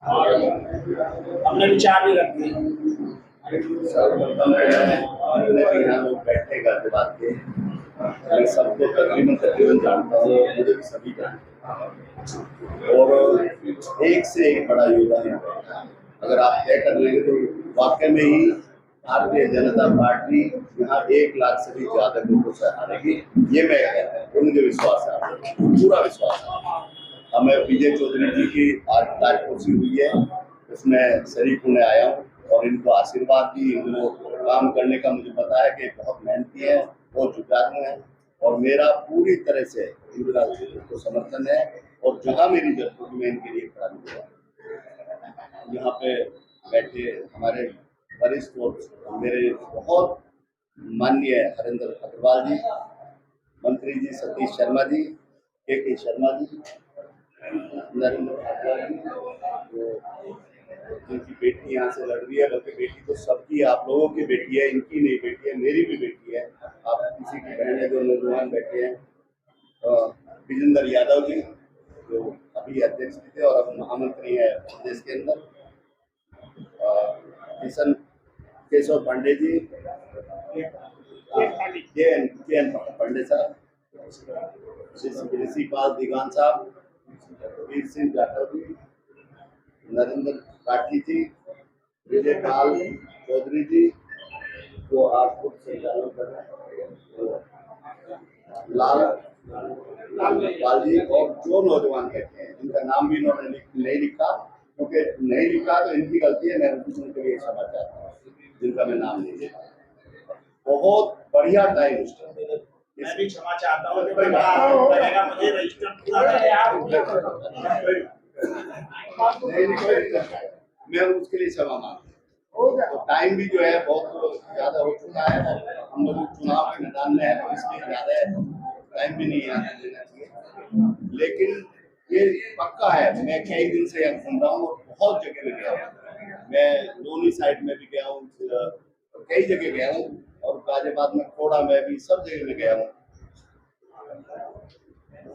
और अपने विचार भी रखते हैं। जितने भी यहाँ लोग बैठे गाजियाबाद के, मैं सबको तकरीबन जानता हूँ, मुझे भी सभी जानते हैं और एक से एक बड़ा योद्धा है। अगर आप तय कर लेंगे तो वाकई में ही भारतीय जनता पार्टी यहाँ 1 लाख से भी ज्यादा लोगों से हारेगी, ये मैं कहता हूँ और मुझे विश्वास है, पूरा विश्वास है। अब मैं विजय चौधरी जी की आज ताजपोशी हुई है, उसमें शरीक होने आया हूँ और इनको आशीर्वाद दी। इनको काम करने का मुझे पता है कि बहुत मेहनती है, बहुत जुटारू है और मेरा पूरी तरह से इनको समर्थन है और जहाँ मेरी जरूरत होगी मैं इनके लिए खड़ा रहूंगा। यहाँ पे बैठे हमारे वरिष्ठ और मेरे बहुत माननीय हरेंद्र अग्रवाल जी, मंत्री जी सतीश शर्मा जी, के शर्मा जी, नरेंद्र अग्रवाल जी, जिनकी बेटी यहाँ से लड़ रही है, बल्कि बेटी तो सबकी, आप लोगों की बेटी है, इनकी नहीं बेटी है, मेरी भी बेटी है, आप किसी की बहन है जो नौजवान बैठे हैं। विजेंद्र यादव जी जो अभी अध्यक्ष थे और अब महामंत्री है प्रदेश के अंदर, किशन केशव पांडे जी, पांडे साहब, ऋषिपाल दिगान साहब, वीर सिंह जाटव जी, नरेंद्र राठी जी, विजय पाल चौधरी जी को आप खुद संचालन कर रहे हैं, लाल पाल जी और जो नौजवान कहते हैं इनका नाम भी इन्होंने नहीं लिखा, क्योंकि नहीं लिखा तो इनकी गलती है, मैं उनके लिए क्षमा चाहता हूँ जिनका मैं नाम नहीं लिखा। बहुत बढ़िया टाइम मैं भी क्षमा चाहता हूँ, मुझे रजिस्टर मैं उसके लिए क्षमा मांगता हूँ। तो टाइम भी जो है बहुत ज्यादा हो चुका है, हम लोग चुनाव के मैदान में है तो इसलिए ज्यादा टाइम भी नहीं आने देना चाहिए। लेकिन ये पक्का है, मैं कई दिन से यहाँ घूम रहा हूँ और बहुत जगह में गया हूँ, मैं दोनों साइड में भी गया हूँ, कई जगह गया हूँ और गाजियाबाद में खोड़ा में भी सब जगह में गया हूँ।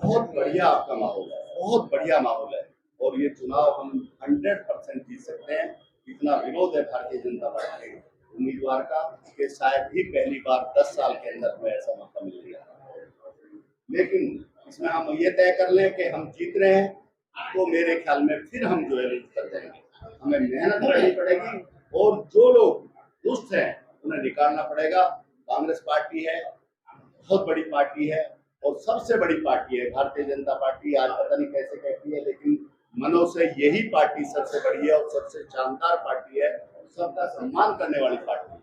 बहुत बढ़िया आपका माहौल है, बहुत बढ़िया माहौल है और ये चुनाव हम 100% जीत सकते हैं। इतना विरोध है भारतीय जनता पार्टी के उम्मीदवार का कि शायद ही पहली बार 10 साल के अंदर में ऐसा मौका मिल गया। लेकिन इसमें हम ये तय कर लें कि हम जीत रहे हैं तो मेरे ख्याल में फिर हम जो है कर जाएंगे। हमें मेहनत करनी पड़ेगी और जो लोग दुष्ट हैं उन्हें निकालना पड़ेगा। कांग्रेस पार्टी है, बहुत बड़ी पार्टी है और सबसे बड़ी पार्टी है भारतीय जनता पार्टी। आज पता नहीं कैसे कहती है, लेकिन मनों से यही पार्टी सबसे बड़ी है और सबसे शानदार पार्टी है, सबका सम्मान करने वाली पार्टी है।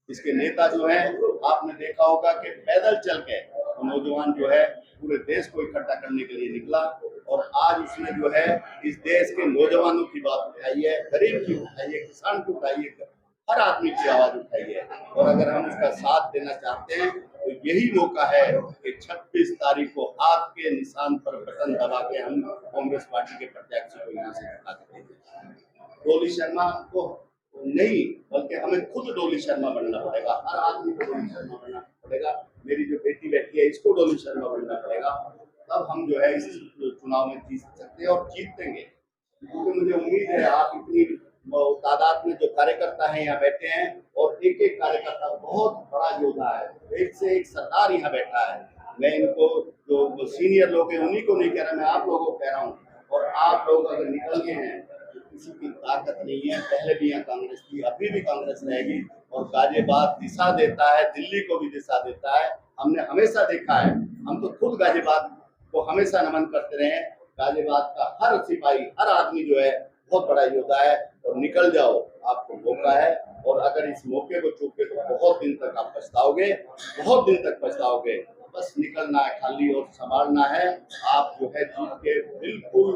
इसके नेता जो हैं आपने देखा होगा कि पैदल चल के नौजवान जो है पूरे देश को इकट्ठा करने के लिए निकला और आज उसने जो है इस देश के नौजवानों की बात उठाई है, गरीब की उठाई है, किसान की उठाई है, हर आदमी की आवाज उठाई है। और अगर हम उसका साथ देना चाहते हैं तो यही मौका है कि 26 तारीख को हाथ के निशान पर बटन दबा के हम कांग्रेस पार्टी के प्रत्याशी को यहाँ से हटा देंगे। डोली शर्मा को नहीं, बल्कि हमें खुद डोली शर्मा बनना पड़ेगा, हर आदमी को डोली शर्मा बनना पड़ेगा। मेरी जो बेटी बैठी है इसको डोली शर्मा बनना पड़ेगा, तब हम जो है इस चुनाव में जीत सकते हैं और जीतेंगे। क्योंकि मुझे उम्मीद है आप इतनी तादाद में जो कार्यकर्ता हैं यहाँ बैठे हैं और एक एक कार्यकर्ता बहुत बड़ा योद्धा है, एक से एक सरदार यहाँ बैठा है। मैं इनको जो सीनियर लोग हैं उन्हीं को नहीं कह रहा, मैं आप लोगों को कह रहा हूँ। और आप लोग अगर निकल गए हैं तो किसी की ताकत नहीं है, पहले भी यहाँ कांग्रेस थी, अभी भी कांग्रेस रहेगी और गाजियाबाद दिशा देता है, दिल्ली को भी दिशा देता है। हमने हमेशा देखा है, हम तो खुद गाजियाबाद को हमेशा नमन करते रहे। गाजियाबाद का हर सिपाही, हर आदमी जो है बहुत बड़ा योद्धा है और निकल जाओ, आपको मौका है। और अगर इस मौके को चूके तो बहुत दिन तक आप पछताओगे, बहुत दिन तक पछताओगे। बस निकलना है खाली और संभालना है। आप जो है जीत के बिल्कुल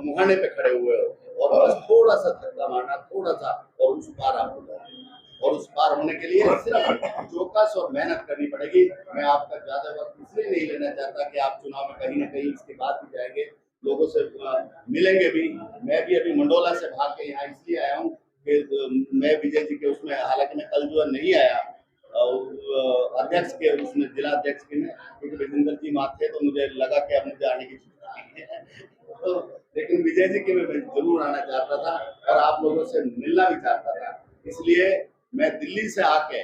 मुहाने पे खड़े हुए हो और बस थोड़ा सा धक्का मारना, थोड़ा सा, और उस पार आप हो। और उस पार होने के लिए सिर्फ चौकस और मेहनत करनी पड़ेगी। मैं आपका ज्यादा वक्त इसलिए नहीं लेना चाहता कि आप चुनाव में कहीं ना कहीं इसके बाद भी जाएंगे, लोगों से मिलेंगे भी। मैं भी अभी मंडोला से भाग के यहाँ इसलिए आया हूँ कि मैं विजय जी के उसमें, हालांकि मैं कल जो है नहीं आया अध्यक्ष के उसमें, जिला अध्यक्ष के में, क्योंकि विजेंद्र जी मात थे तो मुझे लगा कि अब मुझे आने की तो लेकिन विजय जी के मैं जरूर आना चाहता था और आप लोगों से मिलना भी चाहता था। इसलिए मैं दिल्ली से आके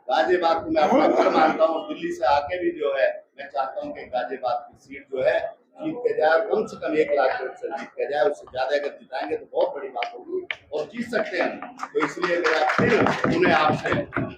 गाजियाबाद को मैं अपना घर मानता हूँ। दिल्ली से आके भी जो है मैं चाहता हूँ कि गाजियाबाद की सीट जो है जीत के जाए, कम से कम 1 लाख वोट से जीत के जाए। उससे ज्यादा अगर जिताएंगे तो बहुत बड़ी बात होगी और जीत सकते हैं। तो इसलिए मेरा फिर उन्हें आपसे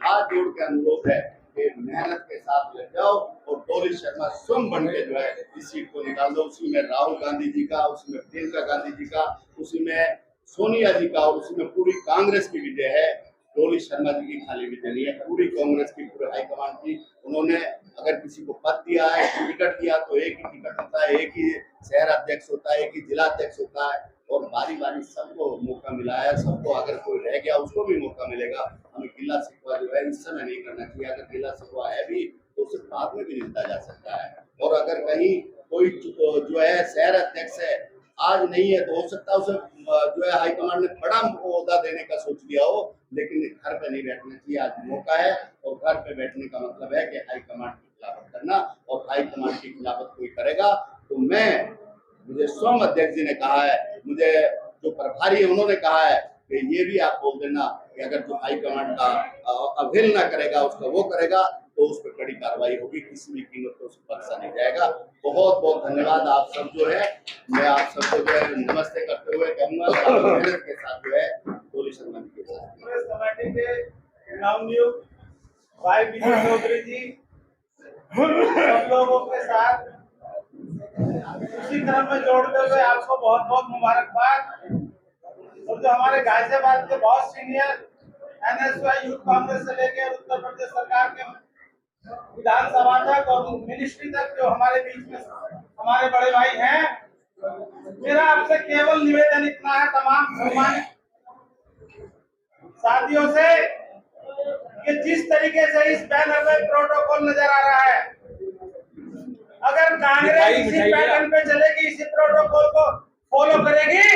हाथ जोड़ के अनुरोध है कि मेहनत के साथ लग जाओ और डोली शर्मा स्वयं बन के जो है इस सीट को निकाल दो। उसी में राहुल गांधी जी का, उसी में प्रियंका गांधी जी का, उसी में सोनिया जी का और उसी में पूरी कांग्रेस की विजय है। डोली शर्मा जी की खाली विजय नहीं है, पूरी कांग्रेस की, पूरे हाईकमान की। उन्होंने अगर किसी को पद दिया है, टिकट दिया तो एक ही टिकट होता है, एक ही शहर अध्यक्ष होता है, एक ही जिला अध्यक्ष होता है और बारी बारी सबको मौका मिला है। सबको अगर कोई रह गया उसको भी मौका मिलेगा। हमें गिला शिकवा जो है इस समय नहीं करना चाहिए। अगर गिला शिकवा है भी तो उसे बाद में भी निपटा जा सकता है। और अगर कहीं कोई जो है शहर अध्यक्ष है आज नहीं है तो हो सकता है उसे जो है हाईकमान ने बड़ा ओहदा देने का सोच लिया हो, लेकिन घर पे नहीं बैठना चाहिए। आज मौका है और घर पे बैठने का मतलब है कि हाईकमान की खिलाफत करना, और हाईकमान की खिलाफत कोई करेगा तो मुझे स्वयं अध्यक्ष जी ने कहा है, मुझे जो प्रभारी है उन्होंने कहा है कि ये भी आप बोल देना कि अगर जो हाईकमान का अवहेलना करेगा उसका वो करेगा तो उस पर कड़ी कार्रवाई होगी। किसी भी कीमत पर उसको बख्शा नहीं जाएगा। बहुत बहुत धन्यवाद। आप सब जो है, मैं आप सबको जो है नमस्ते करते हुए कहूँगा मेहनत के साथ जो है डोली शर्मा जी के साथ कमेटी के नवनियुक्त भाई विजय चौधरी जी सब लोगों के साथ उसी क्रम में जोड़ते हुए आपको बहुत बहुत मुबारकबाद। और जो हमारे गाजियाबाद के बहुत सीनियर एनएसवाई यूथ कांग्रेस से लेकर उत्तर प्रदेश सरकार के विधानसभा तक और मिनिस्ट्री तक जो हमारे बीच में हमारे बड़े भाई हैं, मेरा आपसे केवल निवेदन इतना है तमाम सम्मानित साथियों से कि जिस तरीके से इस बैनर में प्रोटोकॉल नजर आ रहा है, अगर कांग्रेस इसी पैटर्न पे चलेगी, इसी प्रोटोकॉल को फॉलो करेगी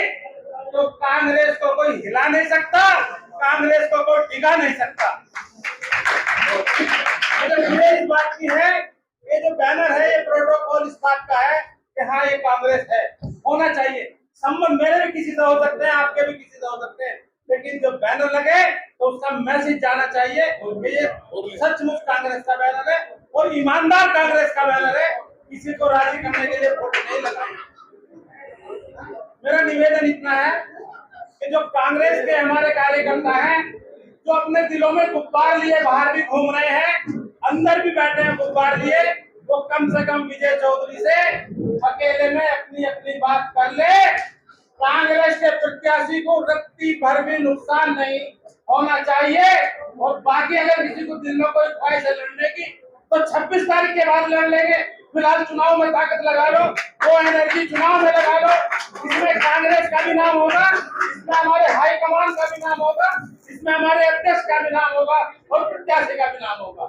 तो कांग्रेस को कोई हिला नहीं सकता, कांग्रेस को कोई टिका नहीं सकता। मुझे इस बात की है, ये जो बैनर है ये प्रोटोकॉल इस बात का है कि हाँ ये कांग्रेस है, होना चाहिए। संबंध मेरे भी किसी से हो सकते हैं, आपके भी किसी से हो सकते हैं, लेकिन जो बैनर लगे तो उसका मैसेज जाना चाहिए कि ये सचमुच कांग्रेस का बैनर है और ईमानदार कांग्रेस का बैनर है। किसी को राजी करने के लिए फोटो नहीं लगाना। मेरा निवेदन इतना है कि जो कांग्रेस के हमारे कार्यकर्ता हैं, जो अपने दिलों में गुब्बार लिए बाहर भी घूम रहे हैं, अंदर भी बैठे हैं गुब्बार लिए, वो कम से कम विजय चौधरी से अकेले में अपनी अपनी बात कर ले। कांग्रेस के प्रत्याशी को रत्ती भर भी नुकसान नहीं होना चाहिए। और बाकी अगर किसी को दिल में कोई ख्वाहिश है लड़ने की तो 26 तारीख के बाद लड़ लेंगे। फिलहाल चुनाव में ताकत लगा लो, वो एनर्जी चुनाव में लगा लो। इसमें कांग्रेस का भी नाम होगा, इसमें हमारे हाईकमान का भी नाम होगा, इसमें हमारे अध्यक्ष का भी नाम होगा और प्रत्याशी का भी नाम होगा।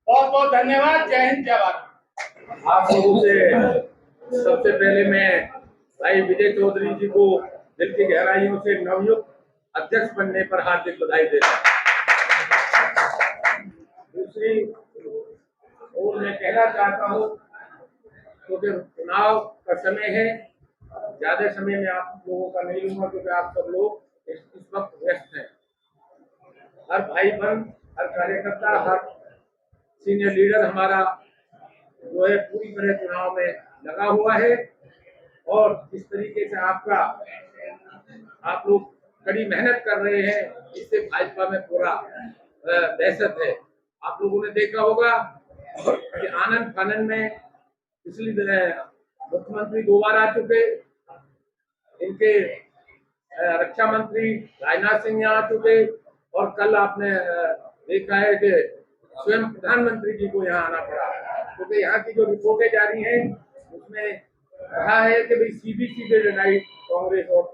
बहुत बहुत धन्यवाद। जय हिंद, जय भारत। आप लोगों से सबसे पहले मैं भाई विजय चौधरी जी को दिल की गहराइयों से नवयुक्त अध्यक्ष बनने पर हार्दिक बधाई देता हूं। दूसरी और मैं कहना चाहता हूँ क्योंकि चुनाव का समय है, ज्यादा समय में आप लोगों का नहीं लूंगा क्योंकि आप सब लोग इस वक्त व्यस्त हैं। हर भाई बहन, हर कार्यकर्ता, हर सीनियर लीडर हमारा जो है पूरी तरह चुनाव में लगा हुआ है और जिस तरीके से आप लोग कड़ी मेहनत कर रहे हैं, इससे भाजपा में पूरा दहशत है। आप लोगों ने देखा होगा कि आनंद फानंद में पिछली मुख्यमंत्री 2 बार आ चुके, इनके रक्षा मंत्री राजनाथ सिंह यहाँ आ चुके और कल आपने देखा है कि स्वयं प्रधानमंत्री जी को यहाँ आना पड़ा क्योंकि यहाँ की जो रिपोर्टें जारी हैं उसमें कहा है कि भाई सीधी लड़ाई कांग्रेस और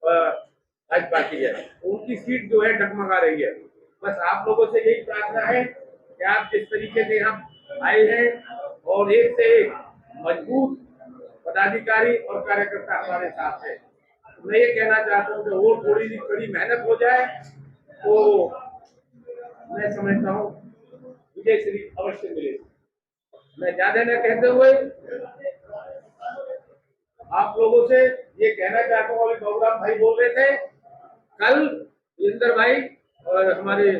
भाजपा की है, उनकी सीट जो है डगमगा रही है। बस आप लोगों से यही प्रार्थना है कि आप जिस तरीके से यहाँ आए हैं और एक से एक मजबूत पदाधिकारी और कार्यकर्ता हमारे साथ है, मैं ये कहना चाहता हूँ कि और थोड़ी सी कड़ी मेहनत हो जाए तो मैं समझता हूँ विजय श्री अवश्य मिलेगी। मैं ज्यादा न कहते हुए आप लोगों से ये कहना चाहता हूँ, अभी बाबूराम भाई बोल रहे थे, कल इंदर भाई और हमारे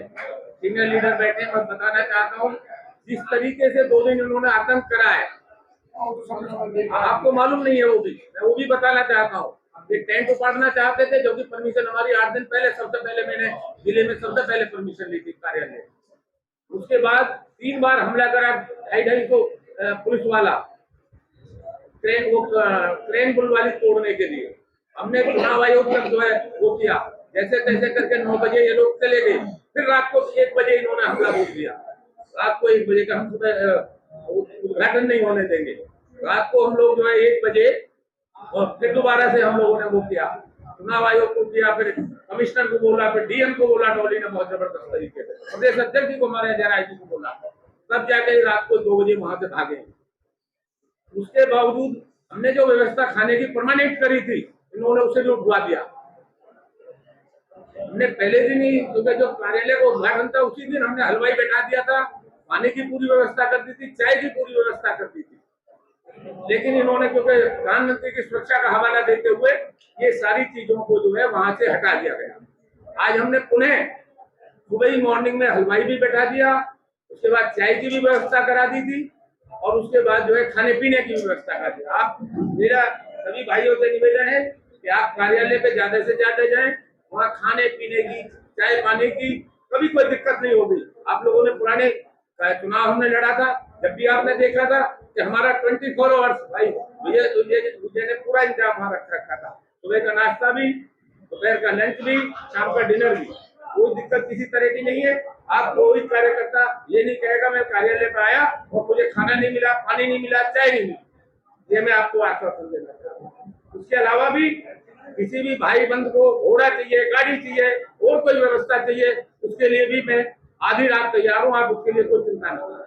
सीनियर लीडर बैठे हैं, मैं बताना चाहता हूँ जिस तरीके से 2 दिन उन्होंने आतंक करा है, आपको मालूम नहीं है वो भी, मैं वो भी बताना चाहता हूँ। ये टेंट उपाड़ना चाहते थे, जो कि परमिशन हमारी 8 दिन पहले, सबसे पहले मैंने जिले में सबसे पहले परमिशन ली थी कार्यालय। उसके बाद 3 बार हमला करा, 250 पुलिस वाला क्रेन पुल वाली तोड़ने के लिए। हमने चुनाव आयोग तक जो है वो किया, जैसे तैसे करके 9 बजे ये लोग चले गए, फिर रात को 1 बजे इन्होंने हमला बोल दिया। रात को 1 बजे का हम सुबह उद्घाटन नहीं होने देंगे, रात को हम लोग जो है 1 बजे, और फिर दोबारा से हम लोगों ने वो किया, चुनाव आयोग को किया, फिर कमिश्नर को बोला, फिर डीएम को बोला, डॉली ने बहुत जबरदस्त तरीके से प्रदेश अध्यक्ष जी को, हमारे जरा जी को बोला, तब जाके रात को 2 बजे वहां से भागे। उसके बावजूद हमने जो व्यवस्था खाने की परमानेंट करी थी, इन्होंने उसे भी उठवा दिया। हमने पहले दिन ही, क्योंकि जो कार्यालय को उद्घाटन था उसी दिन हमने हलवाई बैठा दिया था, पानी की पूरी व्यवस्था कर दी थी, चाय की पूरी व्यवस्था कर दी थी, लेकिन इन्होंने क्योंकि प्रधानमंत्री की सुरक्षा का हवाला देते हुए ये सारी चीजों को जो है वहां से हटा दिया गया। आज हमने पुनः सुबह ही मॉर्निंग में हलवाई भी बैठा दिया, उसके बाद चाय की भी व्यवस्था करा दी थी, और उसके बाद जो है खाने पीने की व्यवस्था कर दी। आप, मेरा सभी भाइयों से निवेदन है कि आप कार्यालय पे ज्यादा से ज्यादा जाएं, वहाँ खाने पीने की, चाय पानी की कभी कोई दिक्कत नहीं होगी। आप लोगों ने पुराने चुनाव हमने लड़ा था, जब भी आपने देखा था कि हमारा 24 आवर्स भाई विजय ने पूरा इंतजाम वहां रखा था, सुबह का नाश्ता भी, दोपहर का लंच भी, शाम का डिनर भी, कोई दिक्कत किसी तरह की नहीं है। आप कोई कार्यकर्ता ये नहीं कहेगा मैं कार्यालय पे आया और मुझे खाना नहीं मिला, पानी नहीं मिला, चाय नहीं मिली, ये मैं आपको आश्वासन देना चाहता हूँ। उसके अलावा भी किसी भी भाई बंद को घोड़ा चाहिए, गाड़ी चाहिए, और कोई व्यवस्था चाहिए, उसके लिए भी मैं आधी रात तैयार हूँ, आप उसके लिए कोई चिंता न करें।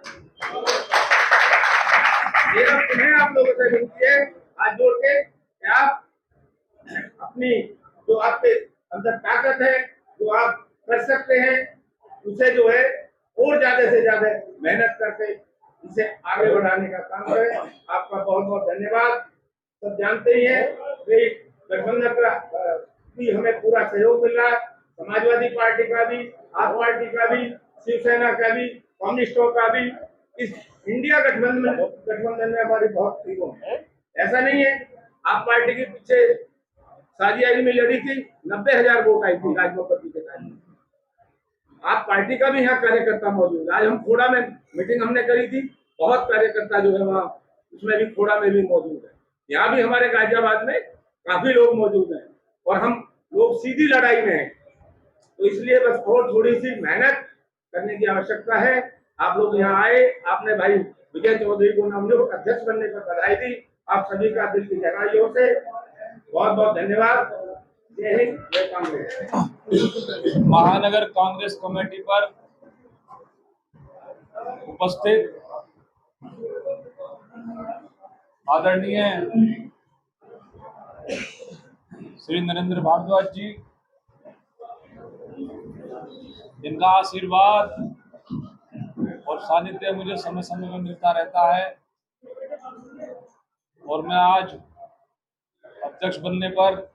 मेरा पुनः आप लोगों से विनती है, हाथ जोड़ के, कि आप अपनी जो आपके अंदर ताकत है, जो आप कर सकते हैं, उसे जो है और ज्यादा से ज्यादा मेहनत करके इसे आगे बढ़ाने का काम करें। आपका बहुत बहुत धन्यवाद। सब जानते ही हैं कि गठबंधन का भी हमें पूरा सहयोग मिल रहा है, समाजवादी पार्टी का भी, आप पार्टी का भी, शिवसेना का भी, कम्युनिस्टों का भी। इस इंडिया गठबंधन में हमारी बहुत टीमों है, ऐसा नहीं है। आप पार्टी के पीछे साजियाई में लड़ी थी, 90,000 वोट आई थी राजमपति के टाइम। आप पार्टी का भी यहाँ कार्यकर्ता मौजूद है। आज हम खोड़ा में मीटिंग हमने करी थी, बहुत कार्यकर्ता जो है वहाँ, उसमें भी खोड़ा में भी मौजूद है। यहाँ भी हमारे गाजियाबाद में काफी लोग मौजूद हैं, और हम लोग सीधी लड़ाई में हैं, तो इसलिए बस और थोड़ी सी मेहनत करने की आवश्यकता है। आप लोग यहाँ आए, आपने भाई विजय चौधरी को नवनियुक्त अध्यक्ष बनने पर बधाई दी, आप सभी का दिल की गहराइयों से बहुत बहुत धन्यवाद। जय हिंद, जय कांग्रेस। महानगर कांग्रेस कमेटी पर उपस्थित आदरणीय श्री नरेंद्र भारद्वाज जी, जिनका आशीर्वाद और सानिध्य मुझे समय समय में मिलता रहता है, और मैं आज अध्यक्ष बनने पर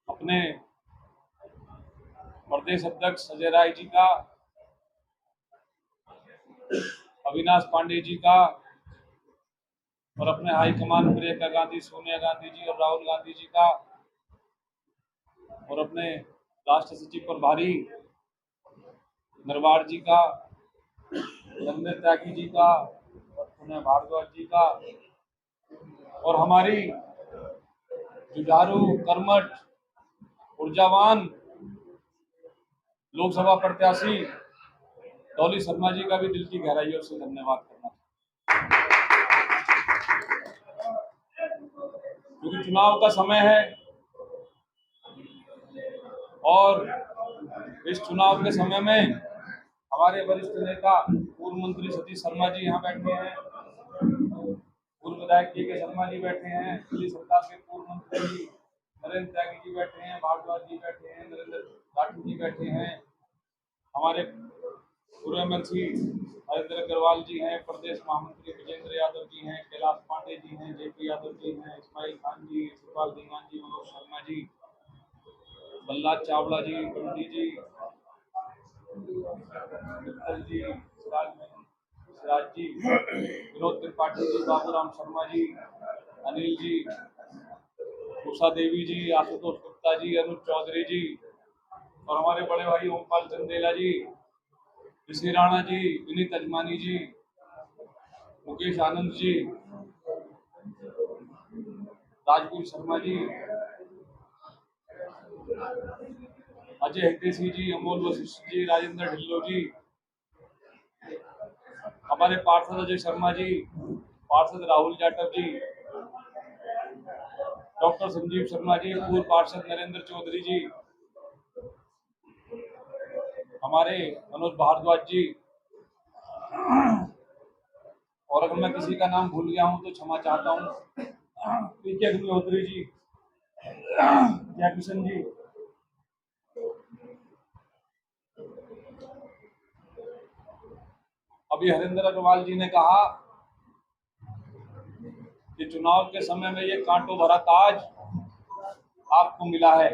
अपने प्रदेश अध्यक्ष संजय राय जी का, अविनाश पांडे जी का, और अपने हाईकमान प्रियंका गांधी, सोनिया गांधी जी और राहुल गांधी जी का, और अपने राष्ट्र सचिव प्रभारी नरवार जी का, रणधीर त्यागी जी का, और पुनः भारद्वाज जी का, और हमारी जुझारू, कर्मठ, ऊर्जावान लोकसभा प्रत्याशी डॉली शर्मा जी का भी दिल की गहराइयों से धन्यवाद करना, क्योंकि चुनाव का समय है और इस चुनाव के समय में हमारे वरिष्ठ नेता पूर्व मंत्री सतीश शर्मा जी यहाँ बैठे हैं, पूर्व विधायक के शर्मा जी बैठे हैं, दिल्ली सरकार के पूर्व मंत्री नरेंद्र त्यागी जी बैठे हैं, भारद्वाज जी बैठे हैं, नरेंद्र राठौर जी बैठे हैं, हमारे पूर्व मंत्री हरेंद्र अग्रवाल जी हैं, प्रदेश महामंत्री विजेंद्र यादव जी हैं, कैलाश पांडे जी हैं, जेपी यादव जी हैं, इस्माइल खान जी, सुपाल धीमान जी, मनोज शर्मा जी, बल्लाद चावला जी, बंटी जी, मित्तल जी, सिराज जी, विनोद त्रिपाठी जी, बाबूराम शर्मा जी, अनिल जी, उषा देवी जी, आशुतोष गुप्ता जी, अनुज चौधरी जी और हमारे बड़े भाई ओमपाल चंदेला जी, ऋषि राणा जी, विनीत अजमानी जी, मुकेश आनंद जी, राजवीर शर्मा जी, अजय हितेशी जी, अमोल वशिष्ठ जी, राजेंद्र ढिल्लो जी, हमारे पार्षद अजय शर्मा जी, पार्षद राहुल जाटव जी, डॉक्टर संजीव शर्मा जी, पूर्व पार्षद नरेंद्र चौधरी जी, हमारे मनोज भारद्वाज जी, और अगर मैं किसी का नाम भूल गया हूं तो क्षमा चाहता हूं, पीके अग्निहोत्री जी, जय किशन जी, अभी हरेंद्र अग्रवाल जी ने कहा कि चुनाव के समय में ये कांटों भरा ताज आपको मिला है।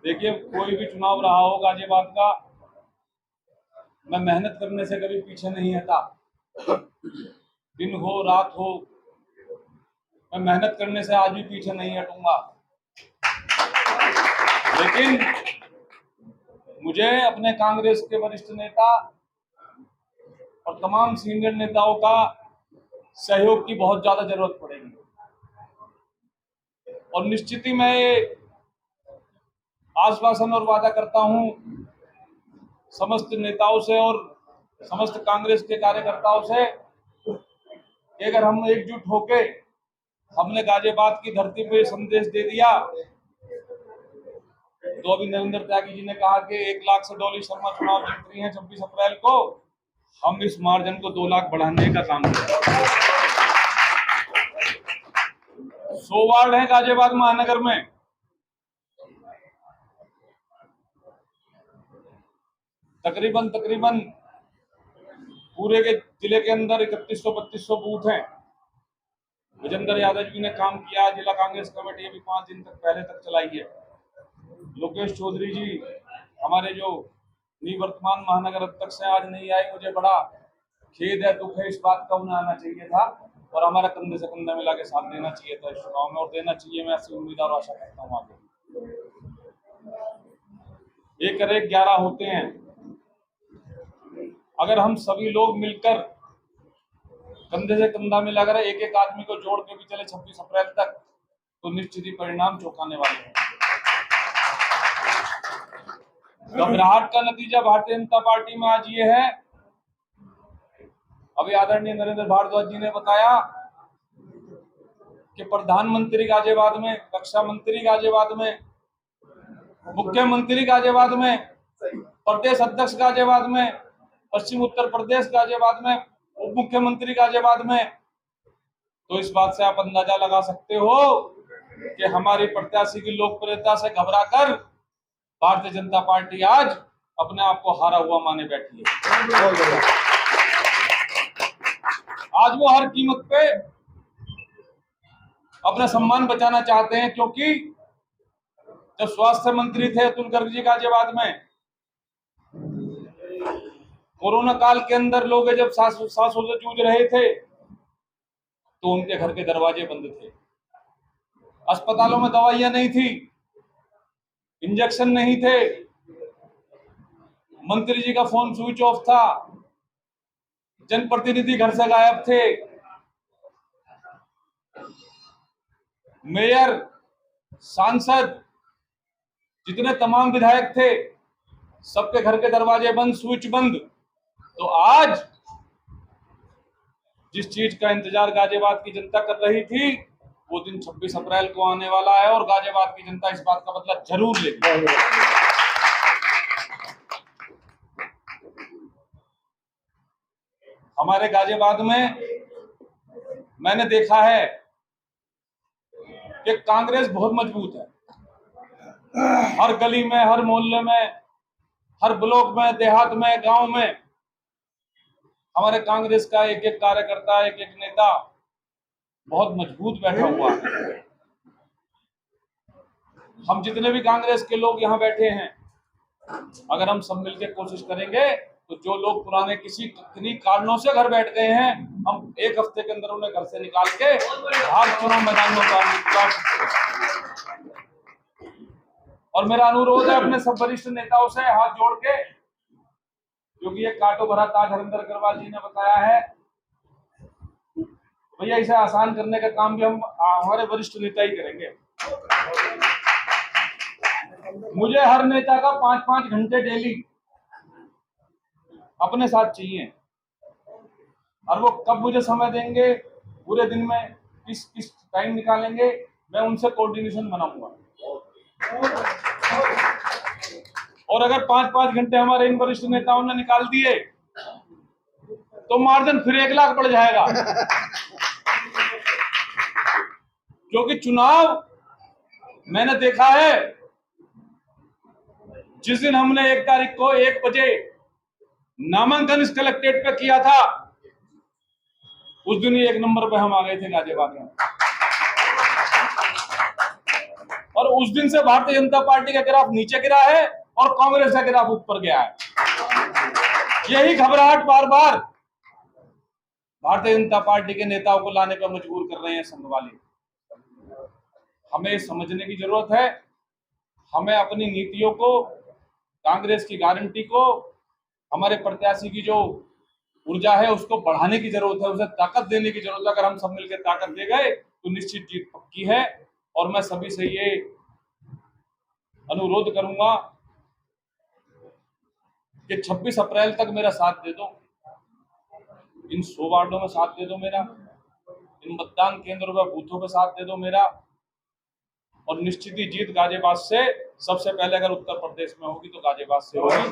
देखिए, कोई भी चुनाव रहा हो गाजियाबाद का, मैं मेहनत करने से कभी पीछे नहीं हटा। दिन हो रात हो, मैं मेहनत करने से आज भी पीछे नहीं हटूंगा। लेकिन मुझे अपने कांग्रेस के वरिष्ठ नेता और तमाम सीनियर नेताओं का सहयोग की बहुत ज्यादा जरूरत पड़ेगी, और निश्चित ही मैं आश्वासन और वादा करता हूं समस्त नेताओं से और समस्त कांग्रेस के कार्यकर्ताओं से कि अगर हम एकजुट होके हमने गाजियाबाद की धरती पे संदेश दे दिया, तो अभी नरेंद्र त्यागी जी ने कहा कि 1 लाख से डॉली शर्मा चुनाव जीत रही हैं 26 अप्रैल को, हम इस मार्जिन को 2 लाख बढ़ाने का काम करें। 100 वार्ड है गाजियाबाद महानगर में, तकरीबन पूरे के जिले के अंदर 3100-3200 बूथ हैं। विजेंद्र यादव जी ने काम किया, जिला कांग्रेस कमेटी अभी 5 दिन तक पहले तक चलाई है। लोकेश चौधरी जी हमारे जो निवर्तमान महानगर अध्यक्ष हैं आज नहीं आए, मुझे बड़ा खेद है, दुख है, इस बात का उन्हें आना चाहिए था और हमारा कंधे से कंधा मिला के साथ देना चाहिए था इस चुनाव में, और देना चाहिए। मैं ऐसी उम्मीद और आशा करता हूँ आगे 1-11 होते हैं। अगर हम सभी लोग मिलकर कंधे से कंधा मिलाकर एक एक आदमी को जोड़ के भी चले 26 अप्रैल तक, तो निश्चित ही परिणाम चौंकाने वाले हैं। घबराहट का नतीजा भारतीय जनता पार्टी में आज ये है, अभी आदरणीय नरेंद्र भारद्वाज जी ने बताया कि प्रधानमंत्री गाजियाबाद में, रक्षा मंत्री गाजियाबाद में, मुख्यमंत्री गाजियाबाद में, प्रदेश अध्यक्ष गाजियाबाद में, पश्चिम उत्तर प्रदेश गाजियाबाद में, उप मुख्यमंत्री गाजियाबाद में, तो इस बात से आप अंदाजा लगा सकते हो कि हमारी प्रत्याशी की लोकप्रियता से घबराकर भारतीय जनता पार्टी आज अपने आप को हारा हुआ माने बैठी है। आज वो हर कीमत पे अपना सम्मान बचाना चाहते हैं, क्योंकि जब स्वास्थ्य मंत्री थे अतुल गर्ग जी गाजियाबाद में, कोरोना काल के अंदर लोग जब सांसों से जूझ रहे थे तो उनके घर के दरवाजे बंद थे, अस्पतालों में दवाइयां नहीं थी, इंजेक्शन नहीं थे, मंत्री जी का फोन स्विच ऑफ था, जनप्रतिनिधि घर से गायब थे, मेयर, सांसद, जितने तमाम विधायक थे, सबके घर के दरवाजे बंद, स्विच बंद। तो आज जिस चीज का इंतजार गाजियाबाद की जनता कर रही थी, वो दिन 26 अप्रैल को आने वाला है और गाजियाबाद की जनता इस बात का बदला जरूर लेगी। हमारे गाजियाबाद में मैंने देखा है कि कांग्रेस बहुत मजबूत है। हर गली में, हर मोहल्ले में हर ब्लॉक में, देहात में, गांव में हमारे कांग्रेस का एक एक कार्यकर्ता, एक एक नेता बहुत मजबूत बैठा हुआ है। हम जितने भी कांग्रेस के लोग यहाँ बैठे हैं, अगर हम सब मिलकर कोशिश करेंगे तो जो लोग पुराने किन्हीं कारणों से घर बैठ गए हैं, हम एक हफ्ते के अंदर उन्हें घर से निकाल के हर चुनाव मैदान में उतार सकते। और मेरा अनुरोध है अपने सब वरिष्ठ नेताओं से हाथ जोड़ के, क्योंकि ये कांटों भरा ताज हरिंदर अग्रवाल जी ने बताया है, भैया इसे आसान करने का काम भी हम हमारे वरिष्ठ नेता ही करेंगे। मुझे हर नेता का 5-5 घंटे डेली अपने साथ चाहिए, और वो कब मुझे समय देंगे, पूरे दिन में किस किस टाइम निकालेंगे, मैं उनसे कोऑर्डिनेशन बनाऊंगा। और अगर 5-5 घंटे हमारे इन वरिष्ठ नेताओं ने निकाल दिए तो मार्जिन फिर 1 लाख बढ़ जाएगा। क्योंकि चुनाव मैंने देखा है, जिस दिन हमने 1 तारीख को 1 बजे नामांकन इस कलेक्ट्रेट पे किया था, उस दिन ही 1 नंबर पे हम आ गए थे गाजियाबाद में। और उस दिन से भारतीय जनता पार्टी का ग्राफ नीचे गिरा है और कांग्रेस का ग्राफ ऊपर गया है। यही घबराहट बार बार भारतीय जनता पार्टी के नेताओं को लाने पर मजबूर कर रहे हैं संघ वाले। हमें समझने की जरूरत है, हमें अपनी नीतियों को, कांग्रेस की गारंटी को, हमारे प्रत्याशी की जो ऊर्जा है उसको बढ़ाने की जरूरत है, उसे ताकत देने की जरूरत है। अगर हम सब मिलकर ताकत दे गए तो निश्चित जीत पक्की है। और मैं सभी से ये अनुरोध करूंगा कि 26 अप्रैल तक मेरा साथ दे दो, इन 100 वार्डों में साथ दे दो मेरा, इन मतदान केंद्रों पर बूथों पर साथ दे दो मेरा, और निश्चित ही जीत गाजियाबाद से सबसे पहले अगर उत्तर प्रदेश में होगी तो गाजियाबाद से होगी।